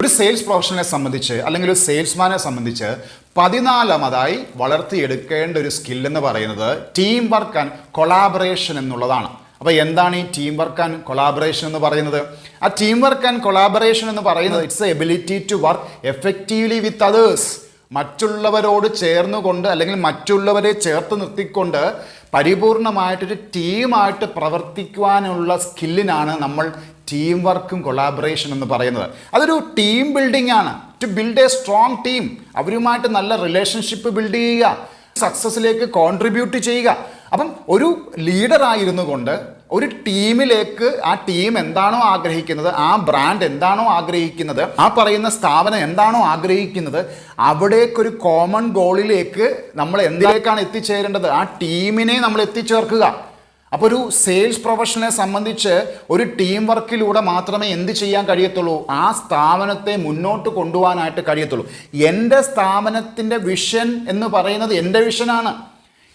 ഒരു സെയിൽസ് പ്രൊഫഷണലെ സംബന്ധിച്ച് അല്ലെങ്കിൽ ഒരു സെയിൽസ്മാനെ സംബന്ധിച്ച് 14ാമതായി വളർത്തിയെടുക്കേണ്ട ഒരു സ്കിൽ എന്ന് പറയുന്നത് ടീം വർക്ക് ആൻഡ് കൊളാബറേഷൻ എന്നുള്ളതാണ്. അപ്പോൾ എന്താണ് ഈ ടീം വർക്ക് ആൻഡ് കൊളാബറേഷൻ എന്ന് പറയുന്നത്? ആ ടീം വർക്ക് ആൻഡ് കൊളാബറേഷൻ എന്ന് പറയുന്നത് it's a ability to work effectively with others. മറ്റുള്ളവരോട് ചേർന്നുകൊണ്ട് അല്ലെങ്കിൽ മറ്റുള്ളവരെ ചേർത്ത് നിർത്തിക്കൊണ്ട് പരിപൂർണമായിട്ടൊരു ടീമായിട്ട് പ്രവർത്തിക്കുവാനുള്ള സ്കില്ലിനാണ് നമ്മൾ ടീം വർക്കും കൊളാബറേഷൻ എന്ന് പറയുന്നത്. അതൊരു ടീം ബിൽഡിംഗ് ആണ്. To build a strong team, അവരുമായിട്ട് നല്ല റിലേഷൻഷിപ്പ് ബിൽഡ് ചെയ്യുക, സക്സസ്സിലേക്ക് കോൺട്രിബ്യൂട്ട് ചെയ്യുക. അപ്പം ഒരു ലീഡറായിരുന്നു കൊണ്ട് ഒരു ടീമിലേക്ക് ആ ടീം എന്താണോ ആഗ്രഹിക്കുന്നത്, ആ ബ്രാൻഡ് എന്താണോ ആഗ്രഹിക്കുന്നത്, ആ പറയുന്ന സ്ഥാപനം എന്താണോ ആഗ്രഹിക്കുന്നത്, അവിടേക്കൊരു കോമൺ ഗോളിലേക്ക് നമ്മൾ എന്തിലേക്കാണ് എത്തിച്ചേരേണ്ടത്? ആ ടീമിനെ നമ്മൾ എത്തിച്ചേർക്കുക. അപ്പോൾ ഒരു സെയിൽസ് പ്രൊഫഷണലെ സംബന്ധിച്ച് ഒരു ടീം വർക്കിലൂടെ മാത്രമേ എന്ത് ചെയ്യാൻ കഴിയത്തുള്ളൂ? ആ സ്ഥാപനത്തെ മുന്നോട്ട് കൊണ്ടുപോകാനായിട്ട് കഴിയത്തുള്ളൂ. എൻ്റെ സ്ഥാപനത്തിൻ്റെ വിഷൻ എന്ന് പറയുന്നത് എൻ്റെ വിഷനാണ്.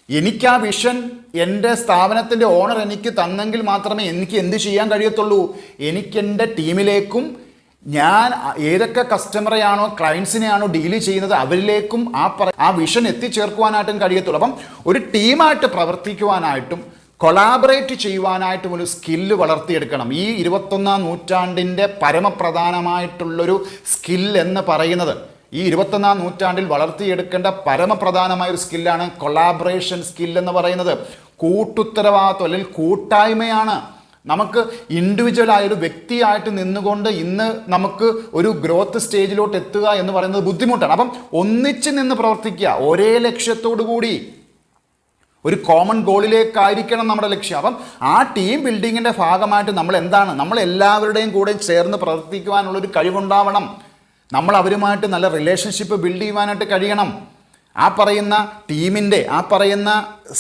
എനിക്ക് ആ വിഷൻ എൻ്റെ സ്ഥാപനത്തിൻ്റെ ഓണർ എനിക്ക് തന്നെങ്കിൽ മാത്രമേ എനിക്ക് എന്ത് ചെയ്യാൻ കഴിയത്തുള്ളൂ? എനിക്കെൻ്റെ ടീമിലേക്കും ഞാൻ ഏതൊക്കെ കസ്റ്റമറെയാണോ ക്ലയൻസിനെയാണോ ഡീൽ ചെയ്യുന്നത് അവരിലേക്കും ആ വിഷൻ എത്തിച്ചേർക്കുവാനായിട്ടും കഴിയത്തുള്ളൂ. അപ്പം ഒരു ടീമായിട്ട് പ്രവർത്തിക്കുവാനായിട്ടും കൊളാബറേറ്റ് ചെയ്യുവാനായിട്ടും ഒരു സ്കില്ല് വളർത്തിയെടുക്കണം. ഈ 21ാം നൂറ്റാണ്ടിൻ്റെ പരമപ്രധാനമായിട്ടുള്ളൊരു സ്കിൽ എന്ന് പറയുന്നത്, ഈ 21ാം നൂറ്റാണ്ടിൽ വളർത്തിയെടുക്കേണ്ട പരമപ്രധാനമായ ഒരു സ്കില്ലാണ് കൊളാബറേഷൻ സ്കിൽ എന്ന് പറയുന്നത്. കൂട്ടുത്തരവാദിത്വം അല്ലെങ്കിൽ കൂട്ടായ്മയാണ്. നമുക്ക് ഇൻഡിവിജ്വലായൊരു വ്യക്തിയായിട്ട് നിന്നുകൊണ്ട് ഇന്ന് നമുക്ക് ഒരു ഗ്രോത്ത് സ്റ്റേജിലോട്ട് എത്തുക എന്ന് പറയുന്നത് ബുദ്ധിമുട്ടാണ്. അപ്പം ഒന്നിച്ച് നിന്ന് പ്രവർത്തിക്കുക, ഒരേ ലക്ഷ്യത്തോടു കൂടി ഒരു കോമൺ ഗോളിലേക്കായിരിക്കണം നമ്മുടെ ലക്ഷ്യം. അപ്പം ആ ടീം ബിൽഡിങ്ങിൻ്റെ ഭാഗമായിട്ട് നമ്മൾ എന്താണ്, നമ്മൾ എല്ലാവരുടെയും കൂടെ ചേർന്ന് പ്രവർത്തിക്കുവാനുള്ളൊരു കഴിവുണ്ടാവണം. നമ്മൾ അവരുമായിട്ട് നല്ല റിലേഷൻഷിപ്പ് ബിൽഡ് ചെയ്യുവാനായിട്ട് കഴിയണം. ആ പറയുന്ന ടീമിൻ്റെ ആ പറയുന്ന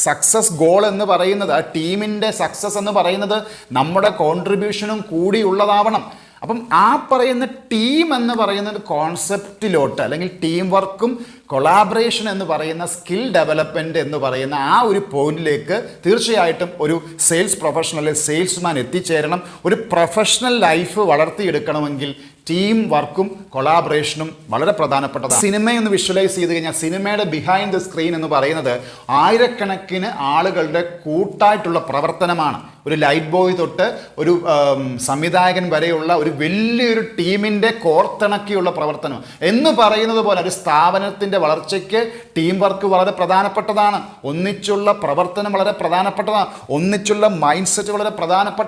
സക്സസ് ഗോൾ എന്ന് പറയുന്നത്, ആ ടീമിൻ്റെ സക്സസ് എന്ന് പറയുന്നത് നമ്മുടെ കോൺട്രിബ്യൂഷനും കൂടി ഉള്ളതാവണം. അപ്പം ആ പറയുന്ന ടീം എന്ന് പറയുന്ന ഒരു കോൺസെപ്റ്റിലോട്ട് അല്ലെങ്കിൽ ടീം വർക്കും കൊളാബറേഷൻ എന്ന് പറയുന്ന സ്കിൽ ഡെവലപ്മെൻറ്റ് എന്ന് പറയുന്ന ആ ഒരു പോയിന്റിലേക്ക് തീർച്ചയായിട്ടും ഒരു സെയിൽസ് പ്രൊഫഷണൽ സെയിൽസ്മാൻ എത്തിച്ചേരണം. ഒരു പ്രൊഫഷണൽ ലൈഫ് വളർത്തിയെടുക്കണമെങ്കിൽ ടീം വർക്കും കൊളാബറേഷനും വളരെ പ്രധാനപ്പെട്ടതാണ്. സിനിമയൊന്ന് വിഷ്വലൈസ് ചെയ്ത് കഴിഞ്ഞാൽ സിനിമയുടെ ബിഹൈൻഡ് ദ സ്ക്രീൻ എന്ന് പറയുന്നത് ആയിരക്കണക്കിന് ആളുകളുടെ കൂട്ടായിട്ടുള്ള പ്രവർത്തനമാണ്. ഒരു ലൈറ്റ് ബോയ് തൊട്ട് ഒരു സംവിധായകൻ വരെയുള്ള ഒരു വലിയൊരു ടീമിൻ്റെ കോർത്തിണക്കിയുള്ള പ്രവർത്തനം എന്ന് പറയുന്നത് പോലെ ഒരു സ്ഥാപനത്തിൻ്റെ വളർച്ചയ്ക്ക് ടീം വർക്ക് വളരെ പ്രധാനപ്പെട്ടതാണ്. ഒന്നിച്ചുള്ള പ്രവർത്തനം വളരെ പ്രധാനപ്പെട്ടതാണ്. ഒന്നിച്ചുള്ള മൈൻഡ് സെറ്റ് വളരെ പ്രധാനപ്പെട്ട